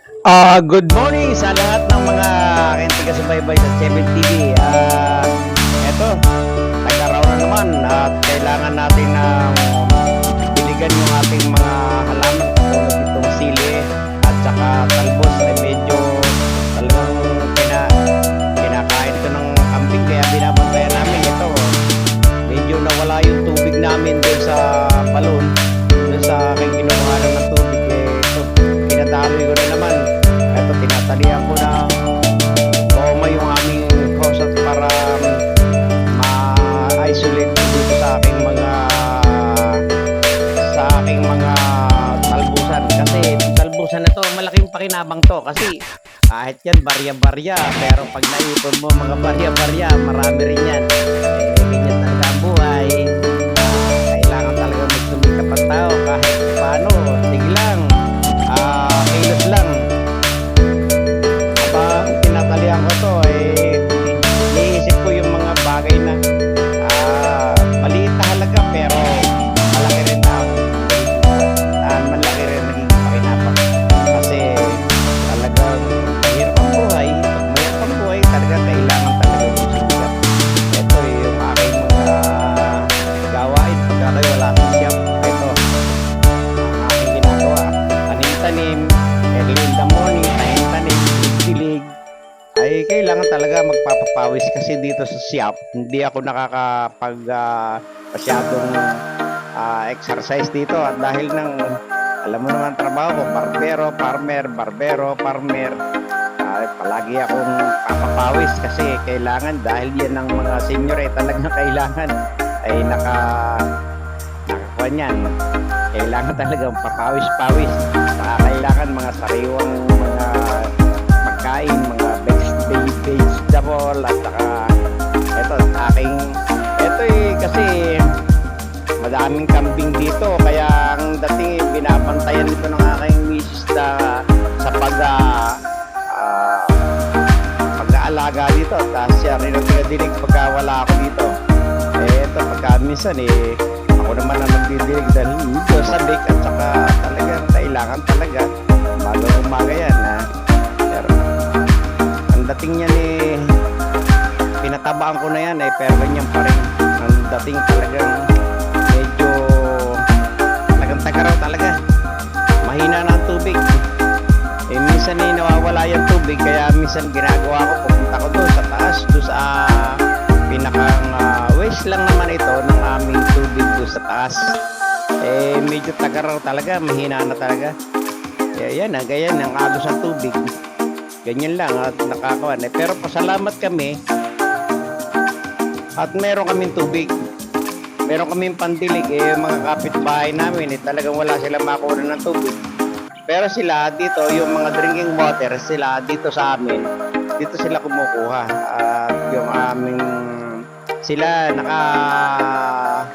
Good morning sa lahat ng mga aking taga-subaybay sa 7 TV. Eto, nag-araw na naman at kailangan natin ng biligan yung ating mga halaman katulad itong sili at saka talbos ay medyo talagang kinakain ito ng kambing kaya binabantayan namin ito. Medyo nawala yung tubig namin doon sa balon, doon sa aking kinuha ng tubig. Ito, pinadaloy ko na naman. Ito, tinatalian ko ng goma yung aming hose para ma-isolate dito sa aking mga talbusan. Kasi talbusan na to, malaking pakinabang to. Kasi kahit yan, barya-barya. Pero pag naipon mo mga barya-barya, marami rin yan. Ganyan talaga ang buhay. Kailangan talaga magsumikap ang tao kahit paano. Sige lang. Kilos lang. Tinatalian ko to iniisip ko yung mga bagay na maliit na halaga pero malaki rin naging pakinabang kasi talagang mahirap ang buhay. Pag mahirap ang buhay talaga kailangan talaga magsisikap. Ito yung aking mga gawain pagka kayo wala akong siyap. Ito ang aking ginagawa, tanim-tanim early in the morning, tanim-tanim, dilig. Ay kailangan talaga magpapapawis kasi dito sa shop hindi ako nakakapag masyadong exercise dito at dahil ng alam mo naman trabaho ko, barbero, farmer, palagi akong papapawis kasi kailangan dahil yan ng mga senior talagang kailangan ay nakakuha niyan, kailangan talagang papawis-pawis, kailangan mga sariwang mga pagkain, mga vegetable at saka ito kasi madaming kambing dito kaya ang dating binabantayan nito ng aking misis sa pag-aalaga dito tapos siya rin ang tinadilig pagka wala ako dito ito pagka minsan ako naman ang nagdidilig dahil dito sa bake at saka talagang kailangan talaga umaga yan pero dating niyan pinatabaan ko na yan pero ganyan pa rin ang dating talagang medyo talagang tagaraw talaga mahina na ang tubig minsan nawawala yung tubig kaya minsan ginagawa ko pupunta ko doon sa taas doon sa pinakang waste lang naman ito ng aming tubig doon sa taas medyo tagaraw talaga mahina na talaga kaya yan ganyan ang agos ng tubig. Ganyan lang at nakakawan pero pasalamat kami at meron kaming tubig, meron kaming pandilig mga kapitbahay namin talagang wala sila makuha ng tubig pero sila dito yung mga drinking water sila dito sa amin dito sila kumukuha at yung aming sila naka-host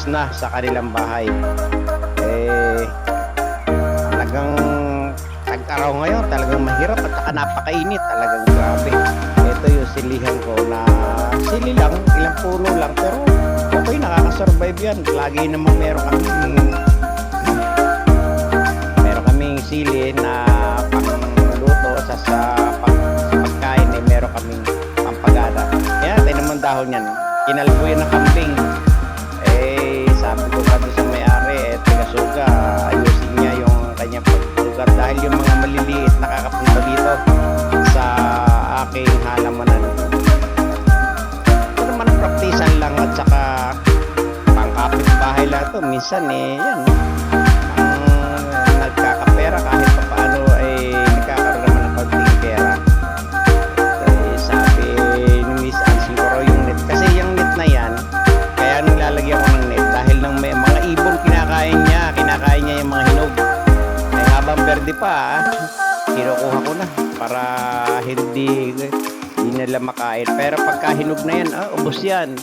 na sa kanilang bahay talagang araw ngayon talagang mahirap at saka napakainit talagang grabe. Ito yung silihan ko na sili lang, ilang puno lang pero okay nakakasurvive yan. Lagi naman meron kaming sili na pangluto sa pagkain meron kaming pampagana. Kaya tayo naman dahon yan. Kinalbo yan ng kambing. Sabi ko ka doon sa may-ari taga-suga ayusin niya yung kanyang paglugar dahil yung mga maliliit nakakapunta dito sa aking halamanan. Ito naman praktisan lang at saka pangkapit bahay lang ito. Minsan yan nagkakapera kahit pa paano nagkakaroon naman ng pagting pera. Sabi ni Miss Ann siguro yung net kasi yung net na yan kaya nilalagyan ko ng net dahil ng may mga ibon kinakain niya yung mga hinog habang berde pa kinukuha ko na para hindi nila makain pero pagka hinog na yan ubos yan.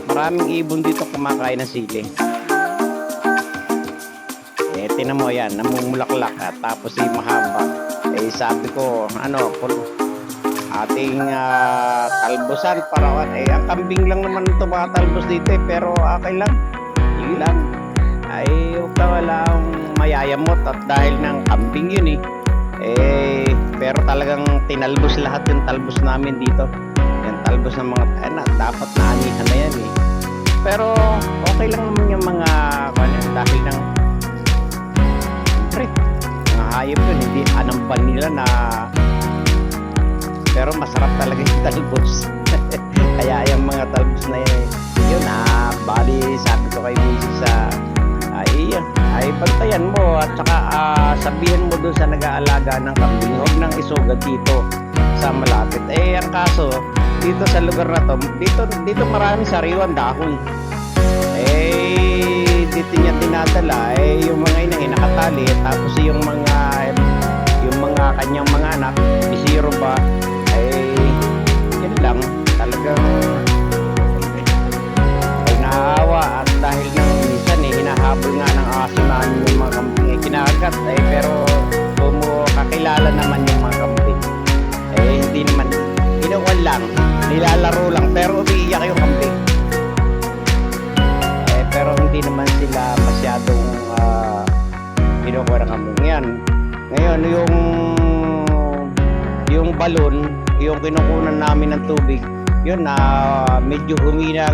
Maraming ibon dito kumakain ng sili tinan mo yan namumulaklak tapos mahaba sabi ko ating talbosan para ang kambing lang naman ito mga talbos dito pero okay lang yun lang huwag na wala mayayamot at dahil ng kambing yun pero talagang tinalbos lahat yung talbos namin dito, yung talbos ng mga dapat naanihan na yan pero okay lang naman yung mga dahil ng mga hayop yun, hindi anamban nila na pero masarap talaga yung talbos kaya yung mga talbos na yun bali sabi ko kay Mrs. ay bantayan mo at saka sabihin mo dun sa nag-aalaga ng kambing huwag nang isugad dito sa malapit ang kaso dito sa lugar na to dito marami sariwan dahon dito niya dinadala yung mga inang nakatali tapos yung mga kanyang mga anak isiro pa yun lang talagang ay naawa at dahil nang minsan hinahabol nga ng aso namin yung mga kambing kinagat pero kakilala naman yung mga kambing hindi naman kinukuha lang nilalaro lang pero umiiyak yung kambing pero hindi naman sila masyadong kinukuha ng kambing yan ngayon yung balon yung kinukunan namin ng tubig yun medyo humina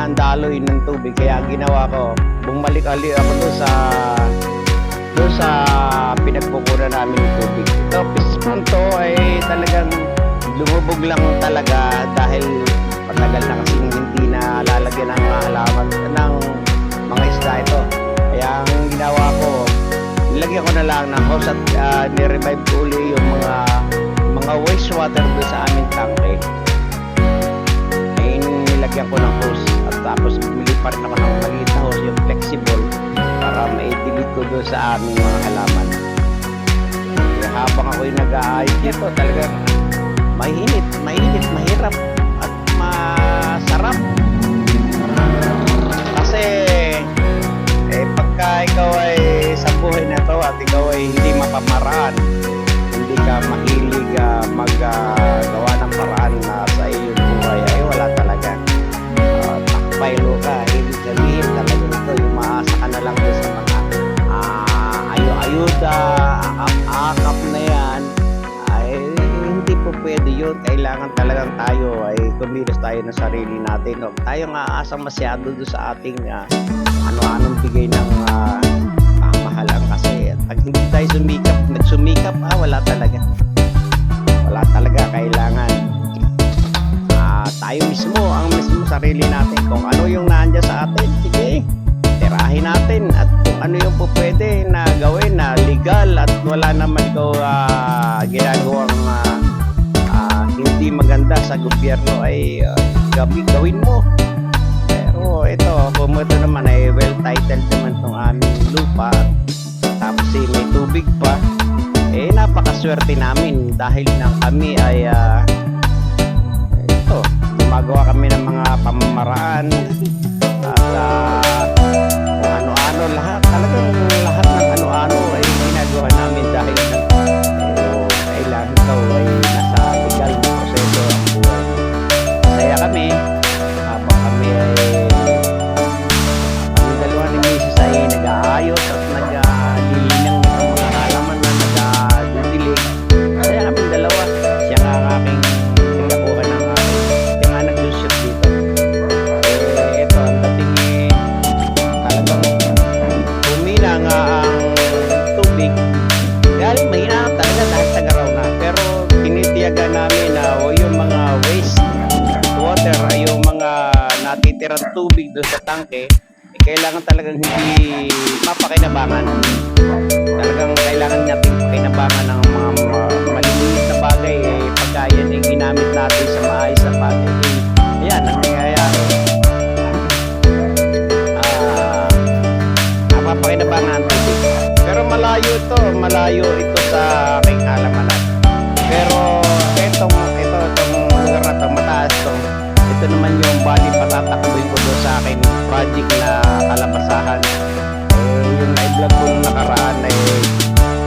ang daloy ng tubig kaya ginawa ko bumalik ali ako doon sa pinagkukunan namin ng tubig ito pispan to talagang lumubog lang talaga dahil matagal na kasing hindi na lalagyan ng halaman ng mga isda ito kaya ang ginawa ko nilagyan ko na lang ng hose at nirevive ko uli yung mga wastewater doon sa aming tangke nilagyan ko ng hose at tapos bumili pa rin ako ng maliit na hose yung flexible para ma-delete ko doon sa aming mga halaman habang ako'y nag-aayos dito talagang mainit, mahirap at masarap kasi pagka ikaw ay sa buhay na to at ikaw ay hindi mapamaraan hindi ka mahilig maggawa ng paraan na sa iyong buhay ay wala talaga takbaylo ka ibig sabihin talaga ito yung maasa ka na lang sa mga ayuda akap na yan hindi po pwede yun kailangan talagang tayo ay kumilos tayo ng sarili natin huwag tayong aasang masyado doon sa ating ano-anong bigay ng pamahalang kasi pag hindi tayo nagsumikap wala talaga kailangan tayo mismo ang mismo sarili natin kung ano yung nandiyan sa atin sige tirahin natin at kung ano yung po pwede na gawin na legal at wala naman ikaw ginagawang hindi maganda sa gobyerno ay gawin mo pero ito kung ito naman ay well titled naman tong aming lupa tapos may tubig pa napakaswerte namin dahil nang kami ay gumagawa kami ng mga pamamaraan at kung ano-ano talagang lahat ng ano-ano ay ginagawa namin dahil kailangan ikaw ay nasa legal na proseso ang buhay masaya kami habang kami dalawa ni Mrs. ay nag-aayos at naglilinang ng mga halaman na nagdidilig masaya kami dalawa siya nga ang aking nagkakuha ng siya nga nag-shoot dito ito ang dating talagang humina nga ang tubig galing mahina talaga dahil tagaraw na pero tinitiyaga namin na yung mga waste water ay yung mga natitirang tubig doon sa tangke kailangan talagang hindi mapakinabangan talagang kailangan natin pakinabangan ng mga maliliit na bagay pagka yan ay ginamit natin sa maayos na bagay ayan ang nangyayari napapakinabangan tubig pero malayo ito sa aking alamanan pero itong lugar na to mataas to ito naman yung bali patatakbuhin ko doon sa akin project na kalabasahan yung na-vlog ko nung nakaraan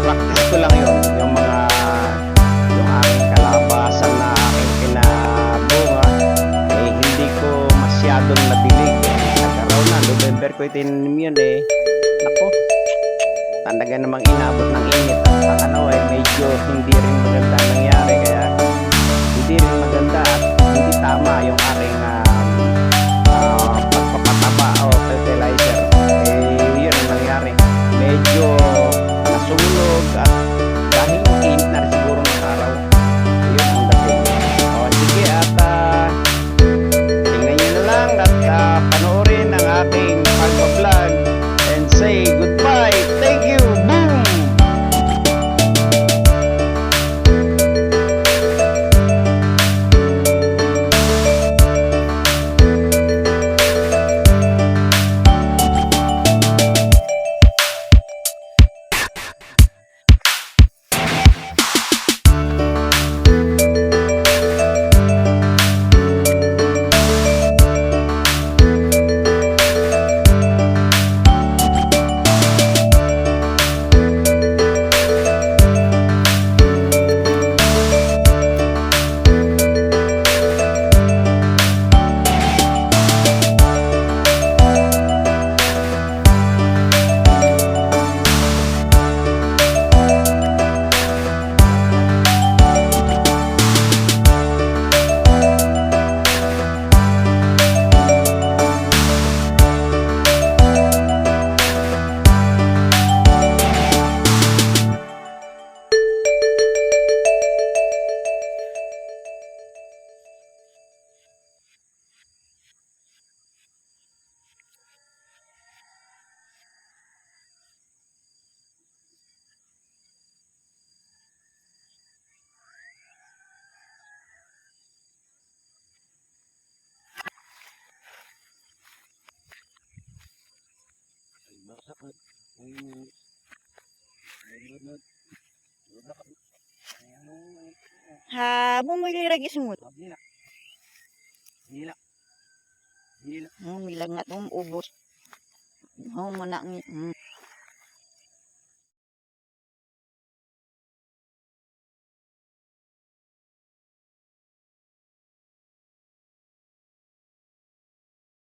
practice ko lang yung aking kalabasan na aking pinabunga hindi ko masyadong nadilig nagkaroon na November ko itinanim yun nako namang inabot ng init at ang ano ay medyo hindi rin maganda nangyari, kaya hindi rin maganda at hindi tama yung aking pagpapataba o fertilizer. Yun ang nangyari, medyo nasunog at dahil yung init na rin siguro ng araw, yun ang dating. Sige, at tingnan nyo na lang at panoorin ang aking pagbablog and say goodbye. Thank you. Boom! Ha, bumili lagi semut. Hila. Milang nga itong ubos. Mo na